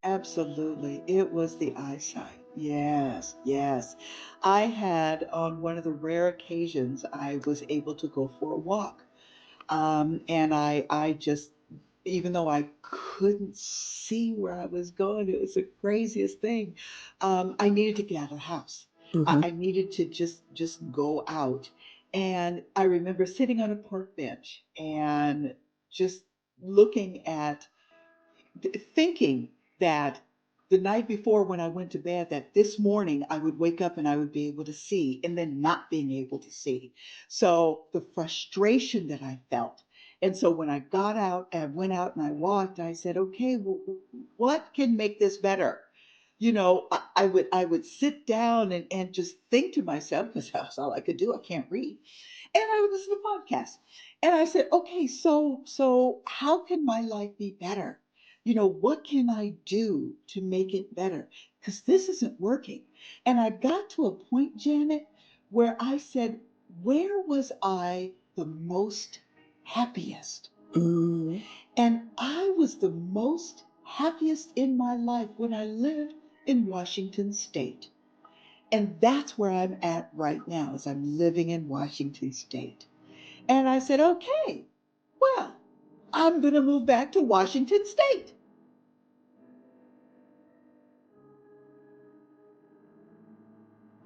Absolutely. It was the eyesight. Yes, yes. I had, on one of the rare occasions, I was able to go for a walk. And I just, even though I couldn't see where I was going, it was the craziest thing. I needed to get out of the house. Mm-hmm. I needed to just go out. And I remember sitting on a park bench and just looking at, thinking that the night before when I went to bed, that this morning I would wake up and I would be able to see, and then not being able to see. So the frustration that I felt. And so when I got out and went out and I walked, I said, okay, well, what can make this better? I would sit down and just think to myself, because that's all I could do. I can't read. And I would listen to podcasts. And I said, okay, so how can my life be better? What can I do to make it better? Because this isn't working. And I got to a point, Janet, where I said, where was I the most happiest? Mm-hmm. And I was the most happiest in my life when I lived in Washington State. And that's where I'm at right now, as I'm living in Washington State. And I said, okay, well, I'm going to move back to Washington State.